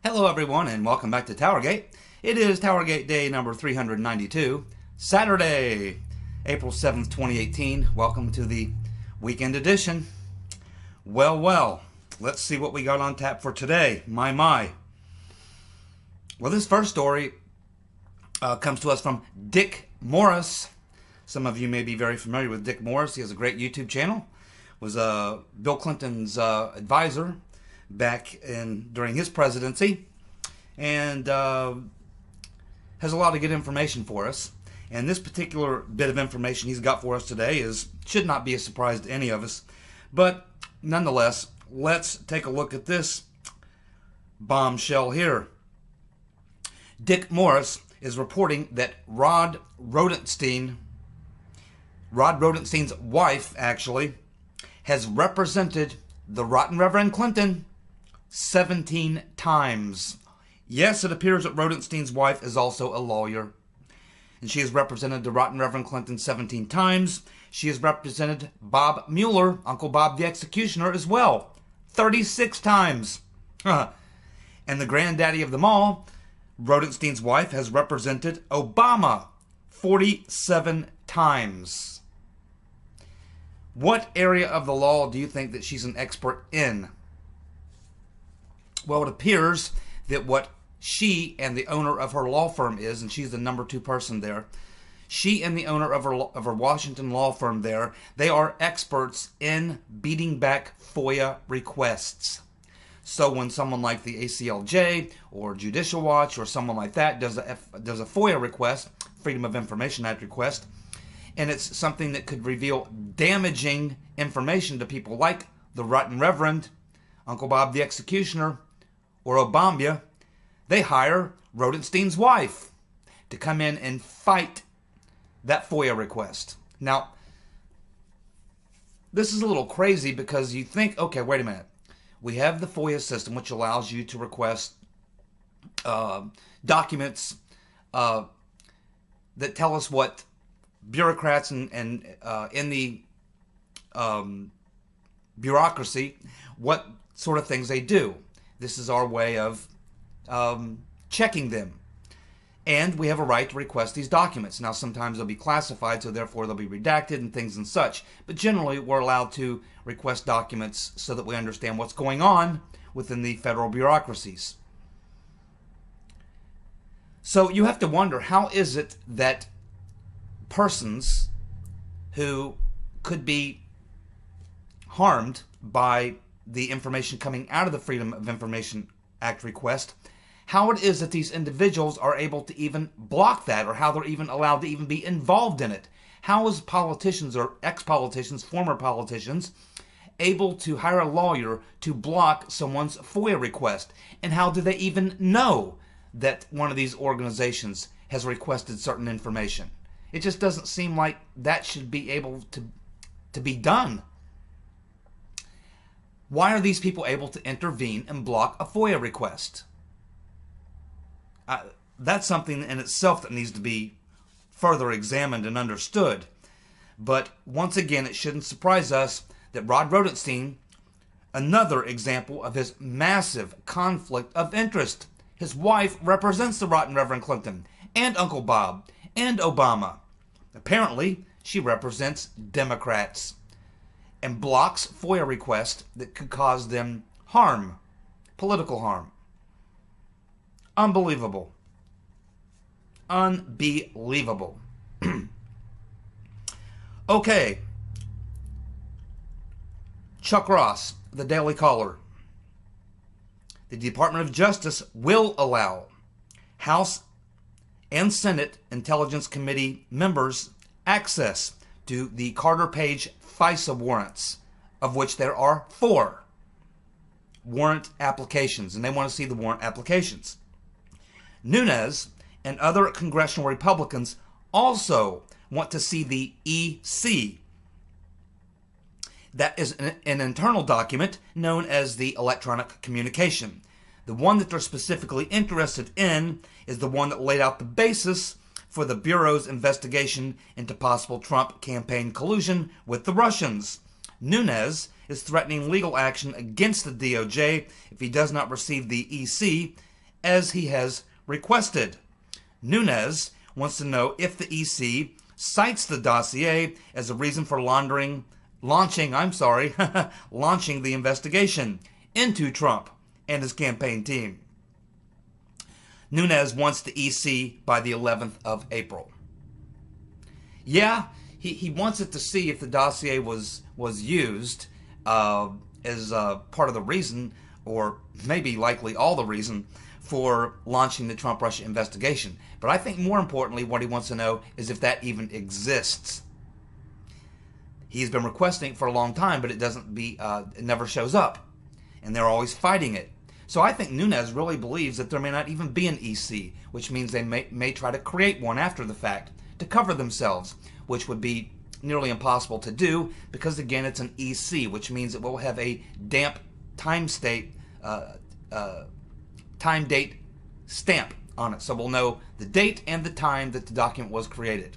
Hello everyone and welcome back to TowerGate. It is TowerGate day number 392, Saturday, April 7th, 2018. Welcome to the weekend edition. Well, let's see what we got on tap for today. My. Well, this first story comes to us from Dick Morris. Some of you may be very familiar with Dick Morris. He has a great YouTube channel. Was Bill Clinton's advisor back during his presidency, and has a lot of good information for us. And this particular bit of information he's got for us today should not be a surprise to any of us, but nonetheless, let's take a look at this bombshell here. Dick Morris is reporting that Rod Rodenstein's wife actually has represented the Rotten Reverend Clinton 17 times. Yes, it appears that Rodenstein's wife is also a lawyer, and she has represented the Rotten Reverend Clinton 17 times. She has represented Bob Mueller, Uncle Bob the Executioner, as well, 36 times. And the granddaddy of them all, Rodenstein's wife, has represented Obama 47 times. What area of the law do you think that she's an expert in? Well, it appears that what she and the owner of her law firm is, and she's the number 2 person there, she and the owner of her Washington law firm there, they are experts in beating back FOIA requests. So when someone like the ACLJ or Judicial Watch or someone like that does a FOIA request, Freedom of Information Act request, and it's something that could reveal damaging information to people like the Rotten Reverend, Uncle Bob the Executioner, or Obama, they hire Rodenstein's wife to come in and fight that FOIA request. Now, this is a little crazy because you think, okay, wait a minute. We have the FOIA system, which allows you to request documents that tell us what bureaucrats and in the bureaucracy, what sort of things they do. This is our way of checking them. And we have a right to request these documents. Now, sometimes they'll be classified, so therefore they'll be redacted and things and such. But generally, we're allowed to request documents so that we understand what's going on within the federal bureaucracies. So you have to wonder, how is it that persons who could be harmed by the information coming out of the Freedom of Information Act request, how it is that these individuals are able to even block that, or how they're even allowed to even be involved in it? How is politicians or ex-politicians, former politicians, able to hire a lawyer to block someone's FOIA request? And how do they even know that one of these organizations has requested certain information? It just doesn't seem like that should be able to be done. Why are these people able to intervene and block a FOIA request? That's something in itself that needs to be further examined and understood. But once again, it shouldn't surprise us that Rod Rodenstein, another example of his massive conflict of interest. His wife represents the Rotten Reverend Clinton and Uncle Bob and Obama. Apparently, she represents Democrats and blocks FOIA requests that could cause them harm, political harm. Unbelievable. Unbelievable. Okay. Chuck Ross, the Daily Caller. The Department of Justice will allow House and Senate Intelligence Committee members access to the Carter Page FISA warrants, of which there are 4 warrant applications, and they want to see the warrant applications. Nunes and other congressional Republicans also want to see the EC. That is an internal document known as the electronic communication. The one that they're specifically interested in is the one that laid out the basis for the Bureau's investigation into possible Trump campaign collusion with the Russians. Nunes is threatening legal action against the DOJ if he does not receive the EC as he has requested. Nunes wants to know if the EC cites the dossier as a reason for launching the investigation into Trump and his campaign team. Nunes wants the EC by the 11th of April. Yeah, he wants it to see if the dossier was used as part of the reason, or maybe likely all the reason, for launching the Trump-Russia investigation. But I think more importantly, what he wants to know is if that even exists. He's been requesting it for a long time, but it never shows up. And they're always fighting it. So I think Nunes really believes that there may not even be an EC, which means they may try to create one after the fact to cover themselves, which would be nearly impossible to do because, again, it's an EC, which means it will have a damp time date stamp on it. So we'll know the date and the time that the document was created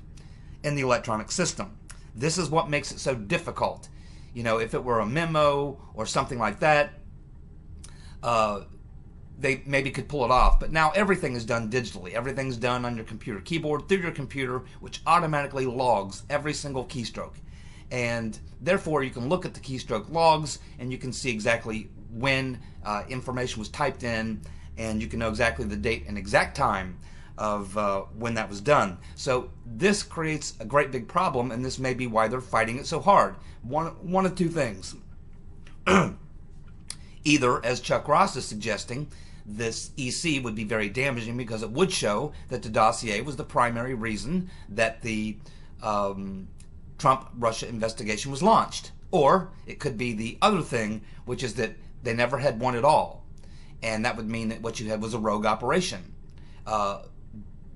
in the electronic system. This is what makes it so difficult. You know, if it were a memo or something like that, they maybe could pull it off. But now everything is done digitally. Everything's done on your computer keyboard through your computer, which automatically logs every single keystroke. And therefore, you can look at the keystroke logs and you can see exactly when information was typed in, and you can know exactly the date and exact time of when that was done. So this creates a great big problem, and this may be why they're fighting it so hard. One of two things. Either, as Chuck Ross is suggesting, this EC would be very damaging because it would show that the dossier was the primary reason that the Trump-Russia investigation was launched. Or it could be the other thing, which is that they never had one at all. And that would mean that what you had was a rogue operation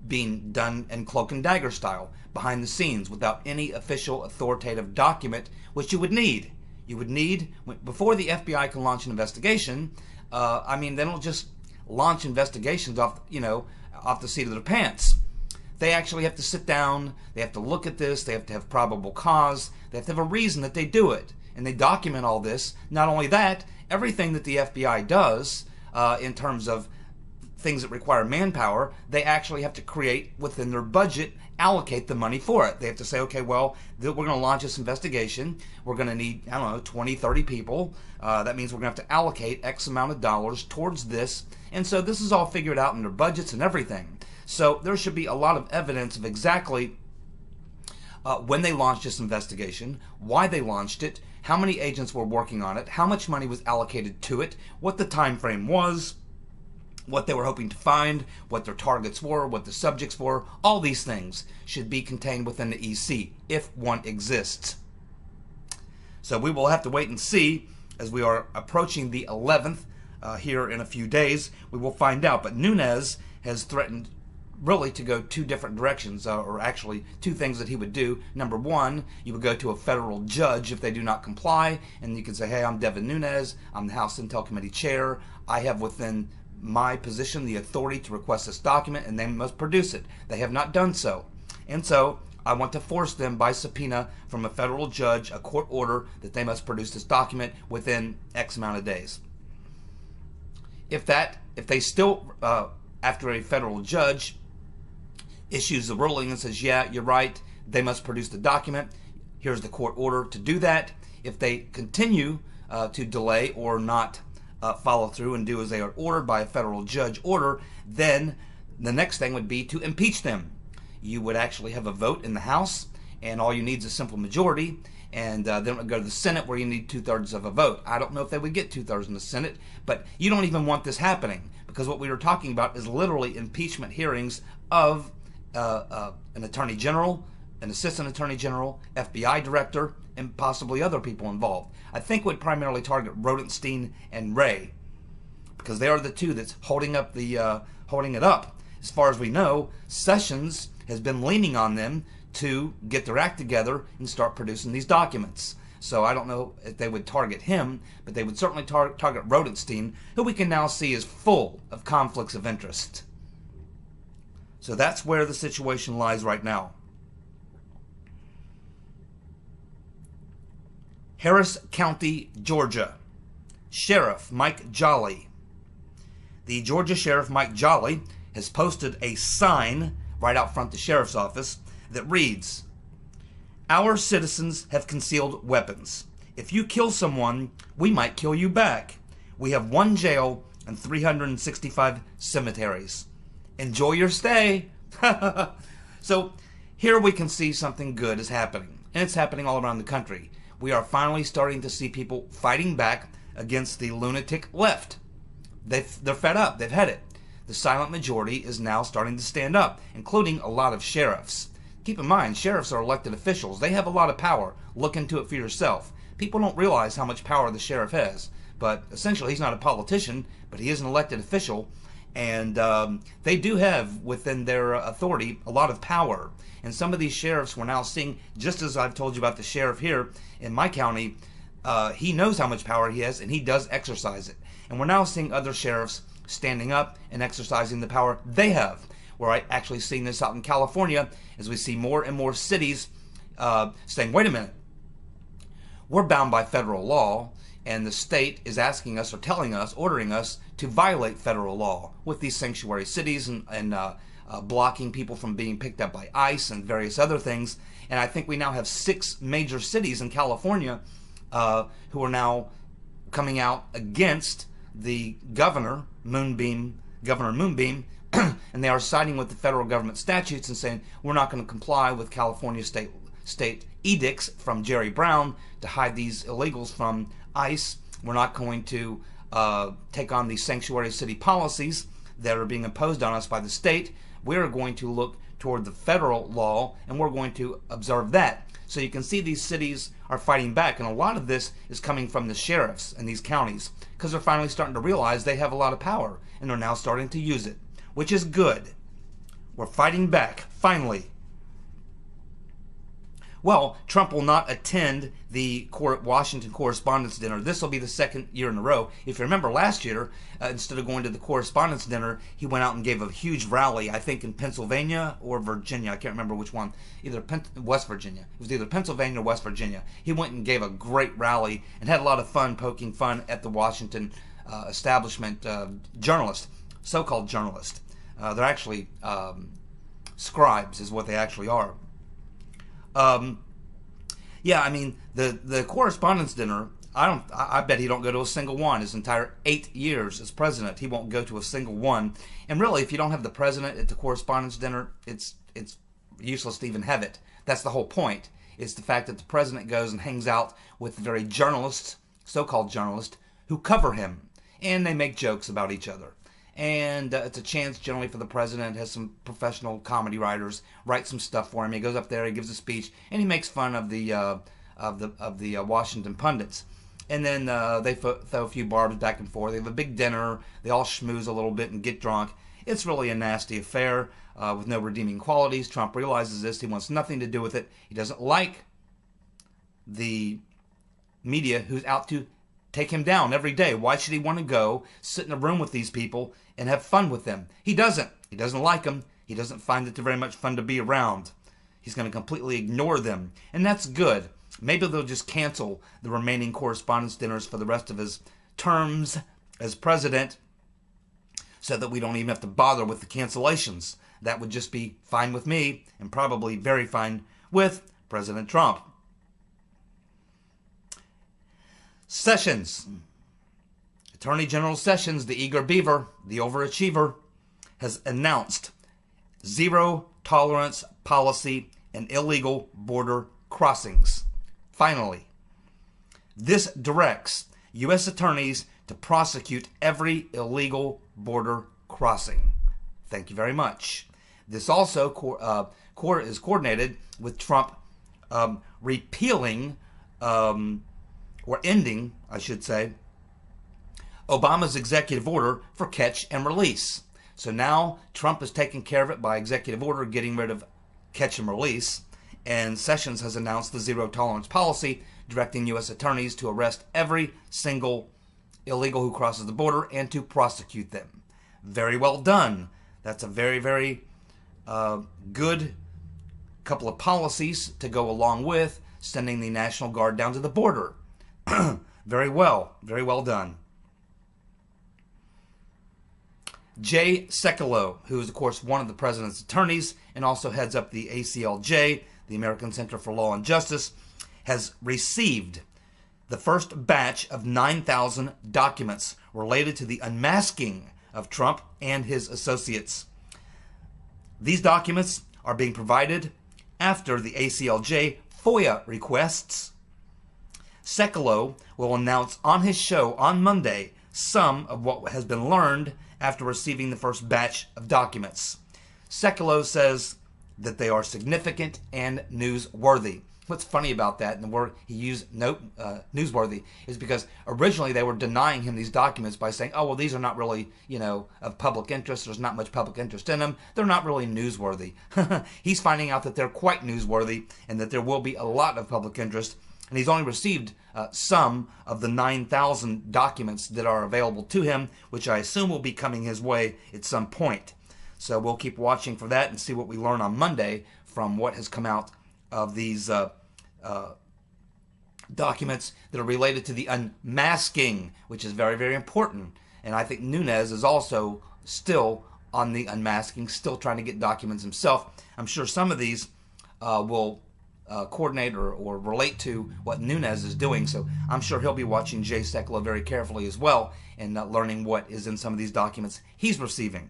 being done in cloak and dagger style, behind the scenes, without any official authoritative document, which you would need. You would need, before the FBI can launch an investigation, they don't just launch investigations off the seat of their pants. They actually have to sit down, they have to look at this, they have to have probable cause, they have to have a reason that they do it. And they document all this. Not only that, everything that the FBI does in terms of things that require manpower, they actually have to create within their budget, allocate the money for it. They have to say, okay, well, we're going to launch this investigation. We're going to need, 20, 30 people. That means we're going to have to allocate X amount of dollars towards this. And so this is all figured out in their budgets and everything. So there should be a lot of evidence of exactly when they launched this investigation, why they launched it, how many agents were working on it, how much money was allocated to it, what the time frame was, what they were hoping to find, what their targets were, what the subjects were. All these things should be contained within the EC, if one exists. So we will have to wait and see as we are approaching the 11th here in a few days. We will find out. But Nunes has threatened really to go two different directions, or actually two things that he would do. Number one, you would go to a federal judge if they do not comply, and you can say, hey, I'm Devin Nunes, I'm the House Intel Committee Chair, I have within my position the authority to request this document, and they must produce it. They have not done so. And so I want to force them by subpoena from a federal judge, a court order, that they must produce this document within X amount of days. If they still, after a federal judge issues the ruling and says, yeah, you're right, they must produce the document, here's the court order to do that. If they continue to delay or not follow through and do as they are ordered by a federal judge order, then the next thing would be to impeach them. You would actually have a vote in the House, and all you need is a simple majority, and then it would go to the Senate where you need 2/3 of a vote. I don't know if they would get 2/3 in the Senate, but you don't even want this happening, because what we were talking about is literally impeachment hearings of an attorney general, an assistant attorney general, FBI director, and possibly other people involved. I think would primarily target Rodenstein and Wray, because they are the two that's holding it up. As far as we know, Sessions has been leaning on them to get their act together and start producing these documents. So I don't know if they would target him, but they would certainly target Rodenstein, who we can now see is full of conflicts of interest. So that's where the situation lies right now. Harris County, Georgia. Sheriff Mike Jolly. the Georgia Sheriff Mike Jolly has posted a sign right out front the sheriff's office that reads, "Our citizens have concealed weapons. If you kill someone, we might kill you back. We have 1 jail and 365 cemeteries. Enjoy your stay." So here we can see something good is happening, and it's happening all around the country. We are finally starting to see people fighting back against the lunatic left. They're fed up. They've had it. The silent majority is now starting to stand up, including a lot of sheriffs. Keep in mind, sheriffs are elected officials. They have a lot of power. Look into it for yourself. People don't realize how much power the sheriff has. But essentially, he's not a politician, but he is an elected official. And they do have within their authority a lot of power. And some of these sheriffs we're now seeing, just as I've told you about the sheriff here in my county, he knows how much power he has, and he does exercise it. And we're now seeing other sheriffs standing up and exercising the power they have. We're actually seeing this out in California as we see more and more cities saying, wait a minute, we're bound by federal law, and the state is asking us or telling us, ordering us to violate federal law with these sanctuary cities and blocking people from being picked up by ICE and various other things. And I think we now have 6 major cities in California who are now coming out against the Governor Moonbeam, and they are siding with the federal government statutes and saying we're not going to comply with California state edicts from Jerry Brown to hide these illegals from ICE. We're not going to take on these sanctuary city policies that are being imposed on us by the state. We're going to look toward the federal law, and we're going to observe that. So you can see these cities are fighting back, and a lot of this is coming from the sheriffs in these counties because they're finally starting to realize they have a lot of power, and they're now starting to use it, which is good. We're fighting back, finally. Well, Trump will not attend the Washington Correspondents' Dinner. This will be the 2nd year in a row. If you remember last year, instead of going to the Correspondents' Dinner, he went out and gave a huge rally, I think in Pennsylvania or Virginia. I can't remember which one. West Virginia. It was either Pennsylvania or West Virginia. He went and gave a great rally and had a lot of fun poking fun at the Washington establishment journalists, so-called journalists. They're actually scribes is what they actually are. Yeah, I mean, the Correspondents' Dinner, I bet he don't go to a single one. His entire 8 years as president, he won't go to a single one. And really, if you don't have the president at the Correspondents' Dinner, it's useless to even have it. That's the whole point. It's the fact that the president goes and hangs out with the very journalists, so-called journalists, who cover him. And they make jokes about each other. And it's a chance generally for the president, has some professional comedy writers, write some stuff for him. He goes up there, he gives a speech, and he makes fun of the Washington pundits. And then they throw a few barbs back and forth. They have a big dinner. They all schmooze a little bit and get drunk. It's really a nasty affair with no redeeming qualities. Trump realizes this. He wants nothing to do with it. He doesn't like the media who's out to take him down every day. Why should he want to go sit in a room with these people and have fun with them? He doesn't. He doesn't like them. He doesn't find it very much fun to be around. He's going to completely ignore them. And that's good. Maybe they'll just cancel the remaining Correspondents' Dinners for the rest of his terms as president so that we don't even have to bother with the cancellations. That would just be fine with me and probably very fine with President Trump. Sessions. Attorney General Sessions, the eager beaver, the overachiever, has announced zero tolerance policy in illegal border crossings. Finally, this directs U.S. attorneys to prosecute every illegal border crossing. Thank you very much. This also is coordinated with Trump repealing or ending, I should say, Obama's executive order for catch and release. So now Trump is taking care of it by executive order, getting rid of catch and release. And Sessions has announced the zero tolerance policy, directing U.S. attorneys to arrest every single illegal who crosses the border and to prosecute them. Very well done. That's a very, very good couple of policies to go along with sending the National Guard down to the border. Very well done. Jay Sekulow, who is, of course, one of the president's attorneys and also heads up the ACLJ, the American Center for Law and Justice, has received the first batch of 9,000 documents related to the unmasking of Trump and his associates. These documents are being provided after the ACLJ FOIA requests. Sekulow will announce on his show on Monday some of what has been learned after receiving the first batch of documents. Sekulow says that they are significant and newsworthy. What's funny about that, and the word he used, newsworthy, is because originally they were denying him these documents by saying, oh, well, these are not really, of public interest. There's not much public interest in them. They're not really newsworthy. He's finding out that they're quite newsworthy and that there will be a lot of public interest. And he's only received some of the 9,000 documents that are available to him, which I assume will be coming his way at some point. So we'll keep watching for that and see what we learn on Monday from what has come out of these documents that are related to the unmasking, which is very, very important. And I think Nunes is also still on the unmasking, still trying to get documents himself. I'm sure some of these will coordinate or relate to what Nunes is doing, so I'm sure he'll be watching Jay Sekulow very carefully as well and learning what is in some of these documents he's receiving.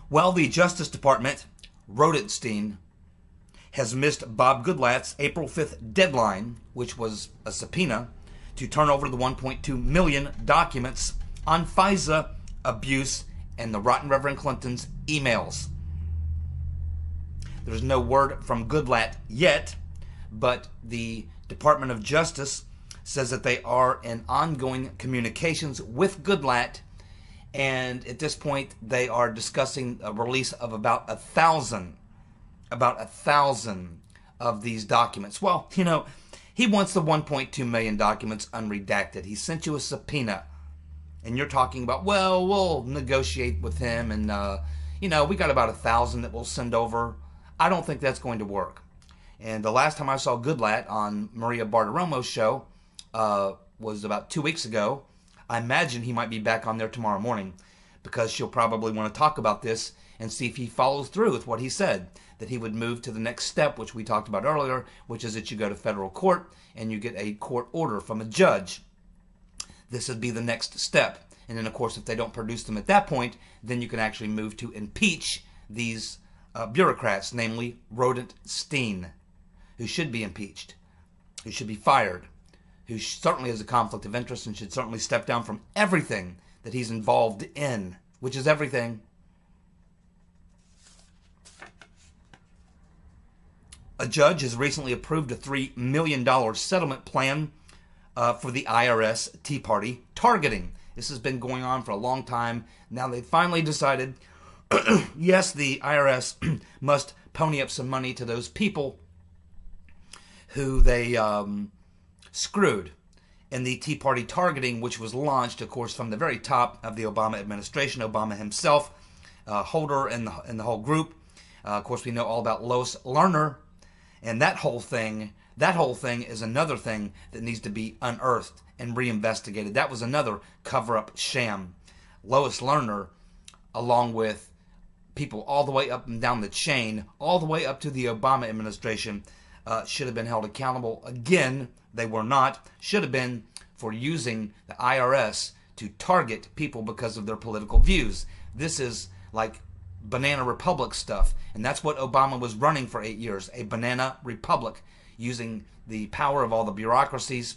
Well, the Justice Department, Rodenstein, has missed Bob Goodlatte's April 5th deadline, which was a subpoena, to turn over the 1.2 million documents on FISA abuse and the rotten Reverend Clinton's emails. There's no word from Goodlatte yet, but the Department of Justice says that they are in ongoing communications with Goodlatte, and at this point they are discussing a release of about 1,000 of these documents. Well, he wants the 1.2 million documents unredacted. He sent you a subpoena, and you're talking about, well, we'll negotiate with him, and we got about 1,000 that we'll send over. I don't think that's going to work. And the last time I saw Goodlatte on Maria Bartiromo's show was about 2 weeks ago. I imagine he might be back on there tomorrow morning because she'll probably want to talk about this and see if he follows through with what he said, that he would move to the next step, which we talked about earlier, which is that you go to federal court and you get a court order from a judge. This would be the next step. And then, of course, if they don't produce them at that point, then you can actually move to impeach these bureaucrats, namely Rodenstein, who should be impeached, who should be fired, who certainly has a conflict of interest and should certainly step down from everything that he's involved in, which is everything. A judge has recently approved a $3 million settlement plan for the IRS Tea Party targeting. This has been going on for a long time. Now they finally decided, yes, the IRS must pony up some money to those people who they screwed in the Tea Party targeting, which was launched, of course, from the very top of the Obama administration. Obama himself, Holder, and the whole group. Of course, we know all about Lois Lerner, and that whole thing is another thing that needs to be unearthed and reinvestigated. That was another cover-up sham. Lois Lerner, along with people all the way up and down the chain, all the way up to the Obama administration, should have been held accountable. Again, they were not. Should have been for using the IRS to target people because of their political views. This is like banana republic stuff, and that's what Obama was running for 8 years, a banana republic, using the power of all the bureaucracies,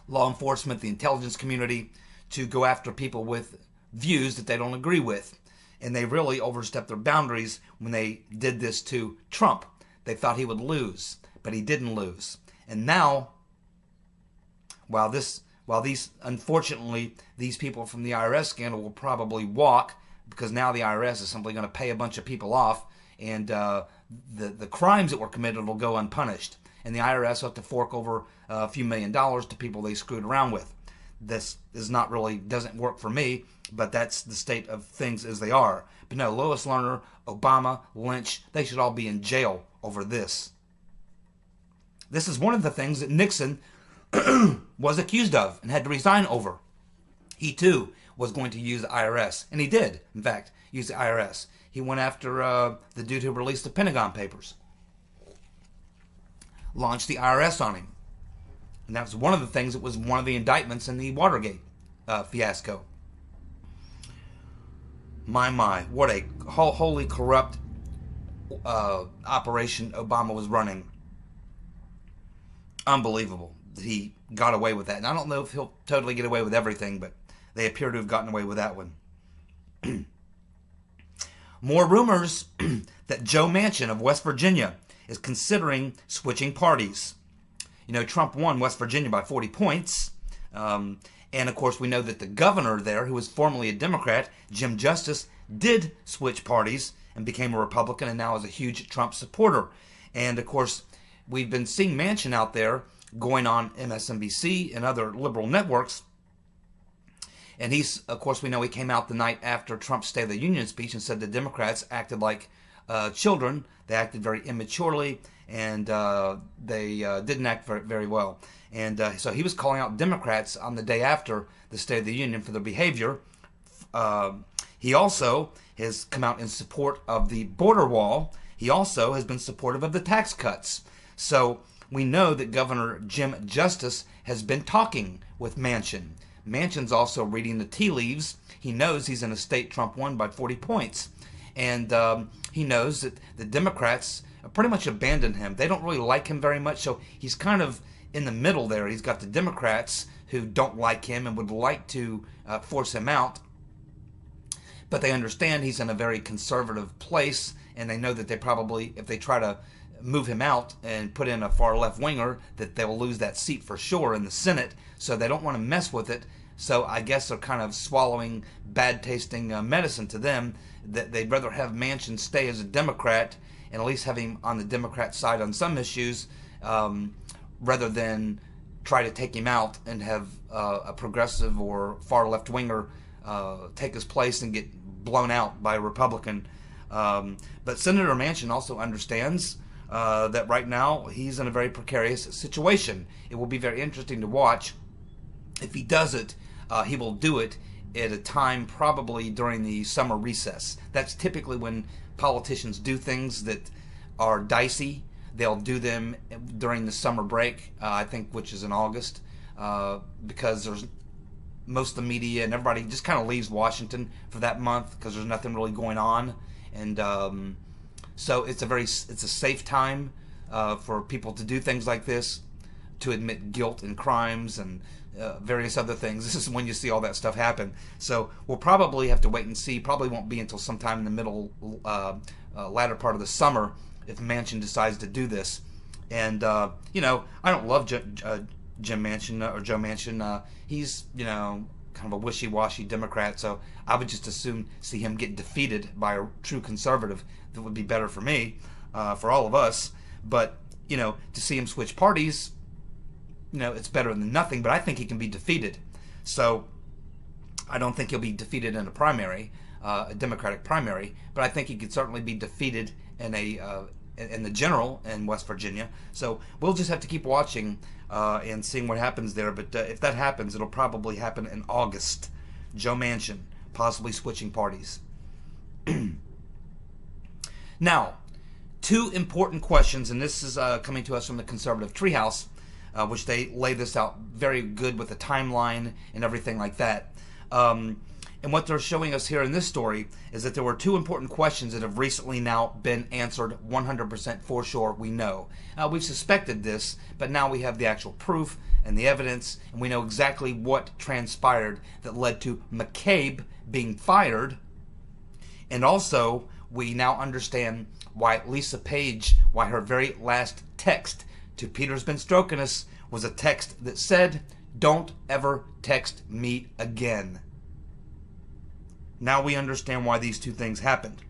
law enforcement, the intelligence community, to go after people with views that they don't agree with. And they really overstepped their boundaries when they did this to Trump. They thought he would lose, but he didn't lose. And now, unfortunately, these people from the IRS scandal will probably walk, because now the IRS is simply going to pay a bunch of people off, and the crimes that were committed will go unpunished. And the IRS will have to fork over a few $1 million to people they screwed around with. This is not really, doesn't work for me, but that's the state of things as they are. But no, Lois Lerner, Obama, Lynch, they should all be in jail over this. This is one of the things that Nixon was accused of and had to resign over. He too was going to use the IRS, and he did, in fact, use the IRS. He went after the dude who released the Pentagon Papers, launched the IRS on him, and that was one of the things that was one of the indictments in the Watergate fiasco. My, what a wholly corrupt operation Obama was running. Unbelievable that he got away with that. And I don't know if he'll totally get away with everything, but they appear to have gotten away with that one. More rumors that Joe Manchin of West Virginia is considering switching parties. You know, Trump won West Virginia by 40 points. And, of course, we know that the governor there, who was formerly a Democrat, Jim Justice, did switch parties and became a Republican and now is a huge Trump supporter. And, of course, we've been seeing Manchin out there going on MSNBC and other liberal networks. And he's, of course, we know he came out the night after Trump's State of the Union speech and said the Democrats acted like children. They acted very immaturely, and they didn't act very, very well. And so he was calling out Democrats on the day after the State of the Union for their behavior. He also has come out in support of the border wall. He also has been supportive of the tax cuts. So we know that Governor Jim Justice has been talking with Manchin. Manchin's also reading the tea leaves. He knows he's in a state Trump won by 40 points. And he knows that the Democrats pretty much abandoned him. They don't really like him very much, so he's kind of in the middle there. He's got the Democrats who don't like him and would like to force him out. But they understand he's in a very conservative place, and they know that they probably, if they try to move him out and put in a far left winger, that they will lose that seat for sure in the Senate. So they don't want to mess with it. So I guess they're kind of swallowing bad tasting medicine to them, that they'd rather have Manchin stay as a Democrat and at least have him on the Democrat side on some issues, rather than try to take him out and have a progressive or far left winger take his place and get blown out by a Republican. But Senator Manchin also understands that right now he's in a very precarious situation. It will be very interesting to watch. If he does it, he will do it at a time probably during the summer recess. That's typically when politicians do things that are dicey. They'll do them during the summer break, I think, which is in August, because there's most of the media and everybody just kind of leaves Washington for that month because there's nothing really going on. And so it's a safe time for people to do things like this, to admit guilt and crimes and various other things. This is when you see all that stuff happen. So we'll probably have to wait and see. Probably won't be until sometime in the middle, latter part of the summer if Manchin decides to do this. And, you know, I don't love Jim Manchin or Joe Manchin. He's, you know, kind of a wishy-washy Democrat, so I would just as soon see him get defeated by a true conservative. That would be better for me, for all of us. But, you know, to see him switch parties, you know, it's better than nothing, but I think he can be defeated. So I don't think he'll be defeated in a primary, a Democratic primary, but I think he could certainly be defeated in the general in West Virginia. So we'll just have to keep watching and seeing what happens there. But if that happens, it'll probably happen in August. Joe Manchin possibly switching parties. Now, two important questions, and this is coming to us from the Conservative Treehouse, which they lay this out very good with a timeline and everything like that. And what they're showing us here in this story is that there were two important questions that have recently now been answered 100% for sure, we know. We've suspected this, but now we have the actual proof and the evidence, and we know exactly what transpired that led to McCabe being fired. And also, we now understand why Lisa Page, why her very last text to Peter's been stroking us was a text that said, "Don't ever text me again." Now we understand why these two things happened.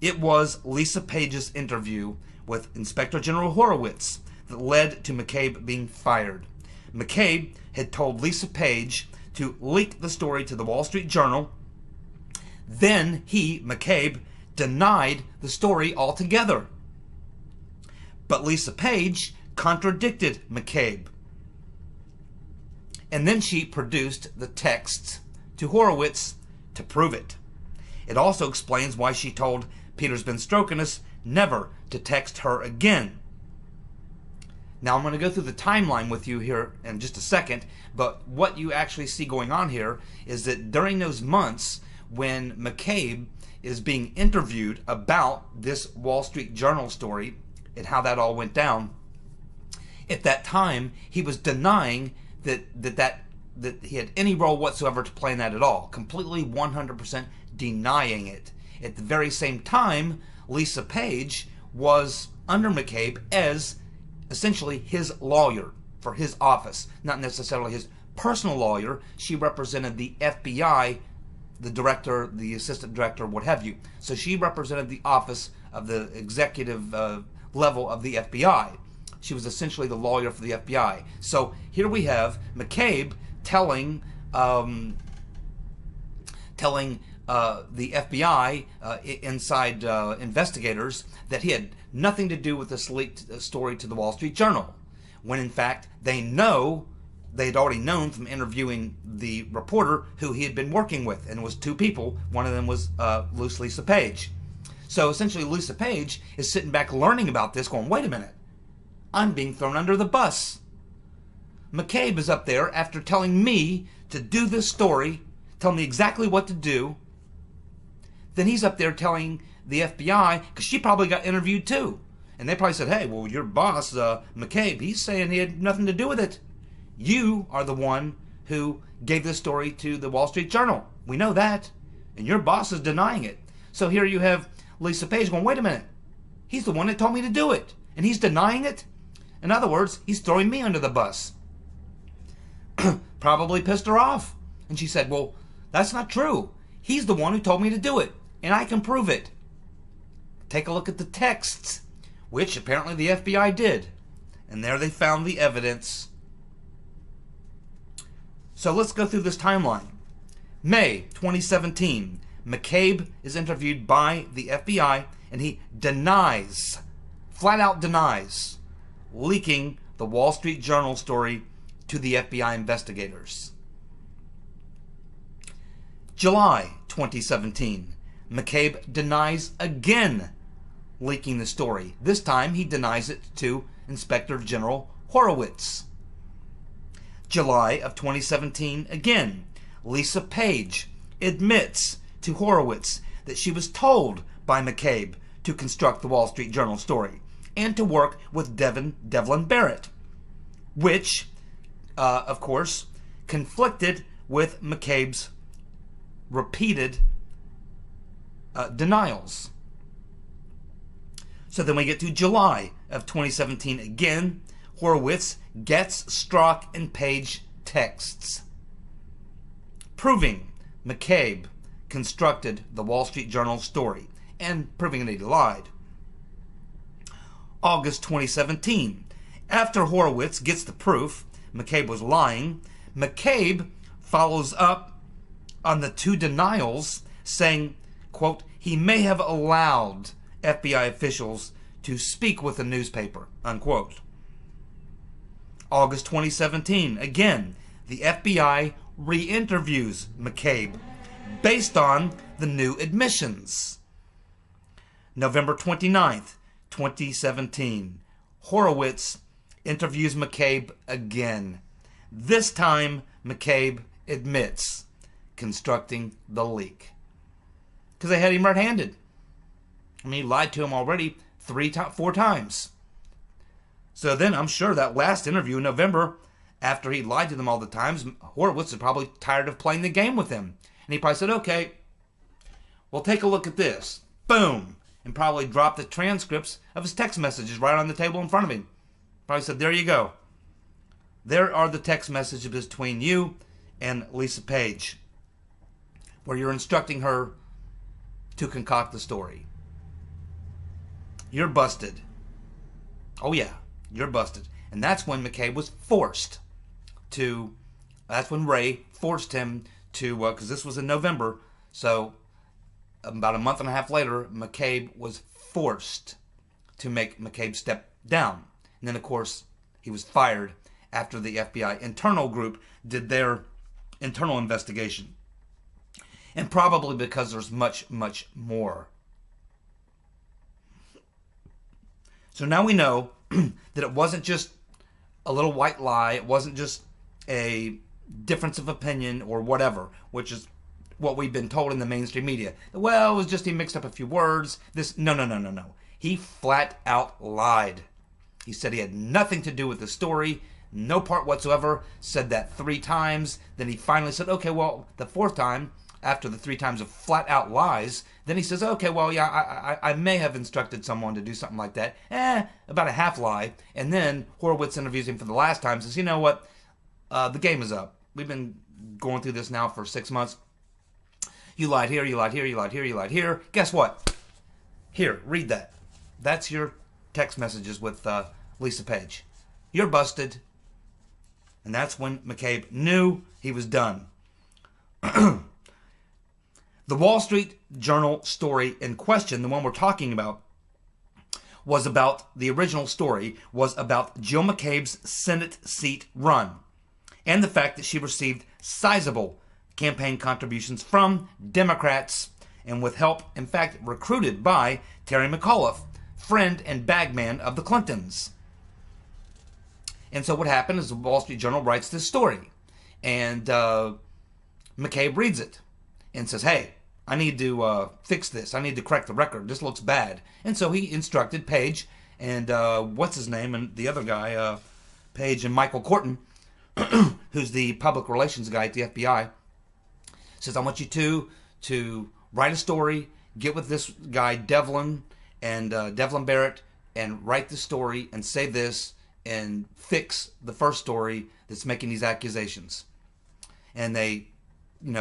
It was Lisa Page's interview with Inspector General Horowitz that led to McCabe being fired. McCabe had told Lisa Page to leak the story to the Wall Street Journal. Then he, McCabe, denied the story altogether. But Lisa Page contradicted McCabe. and then she produced the texts to Horowitz to prove it. It also explains why she told Peter's been stroking us never to text her again. Now I'm going to go through the timeline with you here in just a second, but what you actually see going on here is that during those months when McCabe is being interviewed about this Wall Street Journal story and how that all went down, at that time he was denying that he had any role whatsoever to play in that at all, completely 100% denying it. At the very same time, Lisa Page was under McCabe as essentially his lawyer for his office, not necessarily his personal lawyer. She represented the FBI, the director, the assistant director, what have you. So she represented the office of the executive level of the FBI. She was essentially the lawyer for the FBI. So here we have McCabe telling the FBI inside investigators that he had nothing to do with this leaked story to the Wall Street Journal, when in fact they had already known from interviewing the reporter who he had been working with, and it was two people. One of them was Lisa Page. So essentially Lisa Page is sitting back learning about this, going, wait a minute, I'm being thrown under the bus. McCabe is up there after telling me to do this story, telling me exactly what to do. Then he's up there telling the FBI, because she probably got interviewed too. And they probably said, hey, well, your boss, McCabe, he's saying he had nothing to do with it. You are the one who gave this story to the Wall Street Journal. We know that. And your boss is denying it. So here you have Lisa Page going, wait a minute. He's the one that told me to do it. And he's denying it? In other words, he's throwing me under the bus. Probably pissed her off. And she said, well, that's not true. He's the one who told me to do it. And I can prove it. Take a look at the texts, which apparently the FBI did. And there they found the evidence. So let's go through this timeline. May 2017, McCabe is interviewed by the FBI, and he denies, flat out denies, leaking the Wall Street Journal story to the FBI investigators. July 2017, McCabe denies again leaking the story. This time he denies it to Inspector General Horowitz. July of 2017, again, Lisa Page admits to Horowitz that she was told by McCabe to construct the Wall Street Journal story and to work with Devlin Barrett, which, of course, conflicted with McCabe's repeated denials. So then we get to July of 2017 again. Horowitz gets Strzok and Page texts proving McCabe constructed the Wall Street Journal story and proving that he lied. August 2017. After Horowitz gets the proof McCabe was lying, McCabe follows up on the two denials, saying, quote, he may have allowed FBI officials to speak with the newspaper, unquote. August 2017, again, the FBI re-interviews McCabe based on the new admissions. November 29th, 2017, Horowitz interviews McCabe again. This time, McCabe admits constructing the leak, because they had him red-handed. I mean, he lied to him already 4 times. So then I'm sure that last interview in November, after he lied to them all the times, Horowitz was probably tired of playing the game with him. And he probably said, okay, well, take a look at this. Boom. And probably dropped the transcripts of his text messages right on the table in front of him. Probably said, there you go. There are the text messages between you and Lisa Page, where you're instructing her to concoct the story. You're busted. Oh yeah, you're busted. And that's when McCabe was forced to, that's when Ray forced him to, because this was in November, so about a month and a half later, McCabe was forced to make McCabe step down. And then, of course, he was fired after the FBI internal group did their internal investigation. And probably because there's much, much more. So now we know that it wasn't just a little white lie. It wasn't just a difference of opinion or whatever, which is what we've been told in the mainstream media. Well, it was just he mixed up a few words. No. He flat out lied. He said he had nothing to do with the story, no part whatsoever, said that 3 times. Then he finally said, okay, well, the 4th time, after the 3 times of flat out lies, then he says, okay, well, yeah, I may have instructed someone to do something like that. About a half lie. And then Horowitz interviews him for the last time, says, you know what, the game is up. We've been going through this now for 6 months. You lied here, you lied here, you lied here, you lied here. Guess what? Here, read that. That's your text messages with Lisa Page. You're busted. And that's when McCabe knew he was done. The Wall Street Journal story in question, the one we're talking about, was about, the original story was about Jill McCabe's Senate seat run and the fact that she received sizable campaign contributions from Democrats and with help, in fact, recruited by Terry McAuliffe, friend and bagman of the Clintons. And so what happened is the Wall Street Journal writes this story, and McCabe reads it and says, hey, I need to fix this. I need to correct the record. This looks bad. And so he instructed Page and what's his name, and the other guy, Page and Michael Corton, who's the public relations guy at the FBI, says, I want you to write a story, get with this guy, Devlin, and Devlin Barrett, and write the story and say this and fix the first story that's making these accusations. And they,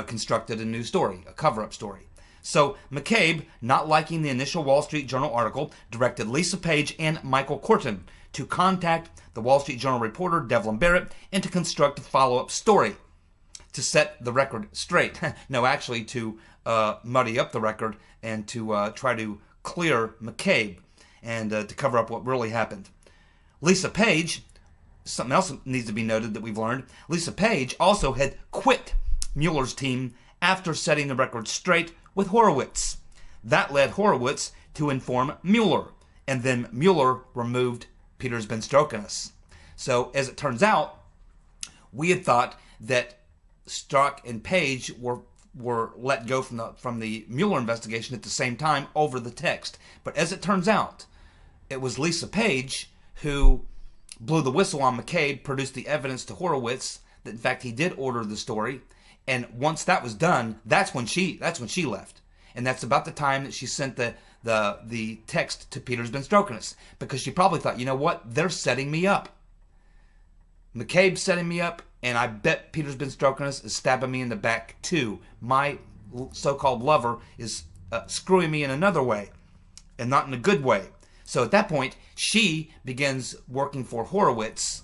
constructed a new story, a cover-up story. So McCabe, not liking the initial Wall Street Journal article, directed Lisa Page and Michael Corton to contact the Wall Street Journal reporter Devlin Barrett and to construct a follow-up story to set the record straight. No, actually to muddy up the record and to try to clear McCabe and to cover up what really happened. Lisa Page, something else needs to be noted that we've learned, Lisa Page also had quit Mueller's team after setting the record straight with Horowitz. That led Horowitz to inform Mueller, and then Mueller removed Peter's been stroking us. So as it turns out, we had thought that Strzok and Page were let go from the Mueller investigation at the same time over the text. But as it turns out, it was Lisa Page who blew the whistle on McCabe, produced the evidence to Horowitz that in fact he did order the story. And once that was done, that's when she left. And that's about the time that she sent the text to Peter's been stroking us. Because she probably thought, you know what? They're setting me up. McCabe's setting me up, and I bet Peter's been stroking us is stabbing me in the back too. My so-called lover is screwing me in another way, and not in a good way. So at that point, she begins working for Horowitz,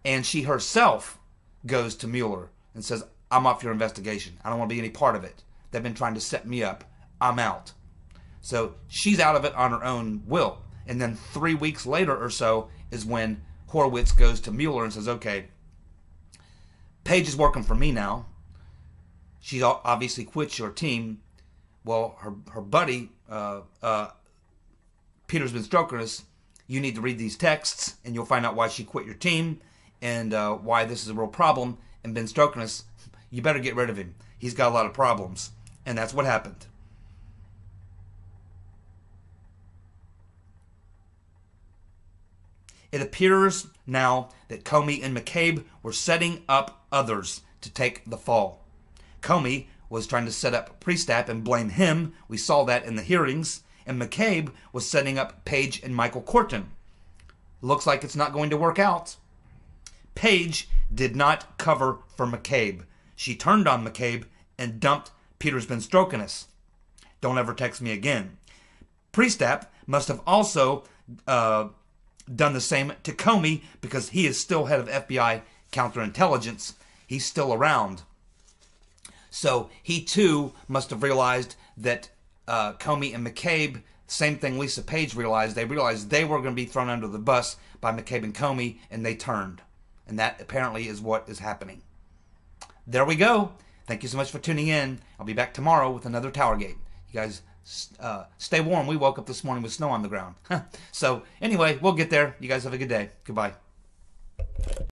and she herself goes to Mueller and says, I'm off your investigation. I don't want to be any part of it. They've been trying to set me up. I'm out. So she's out of it on her own will. And then 3 weeks later or so is when Horowitz goes to Mueller and says, okay, Page is working for me now. She obviously quits your team. Well, her buddy, Peter's been stroking us. You need to read these texts, and you'll find out why she quit your team and why this is a real problem. And Ben Strokinus, you better get rid of him. He's got a lot of problems. And that's what happened. It appears now that Comey and McCabe were setting up others to take the fall. Comey was trying to set up Priestap and blame him. We saw that in the hearings. And McCabe was setting up Page and Michael Corton. Looks like it's not going to work out. Page did not cover for McCabe. She turned on McCabe and dumped Peter's been stroking us. Don't ever text me again. Priestap must have also done the same to Comey because he is still head of FBI counterintelligence. He's still around. So he too must have realized that Comey and McCabe, same thing Lisa Page realized. They realized they were going to be thrown under the bus by McCabe and Comey, and they turned. And that apparently is what is happening. There we go. Thank you so much for tuning in. I'll be back tomorrow with another TowerGate. You guys stay warm. We woke up this morning with snow on the ground. So anyway, we'll get there. You guys have a good day. Goodbye.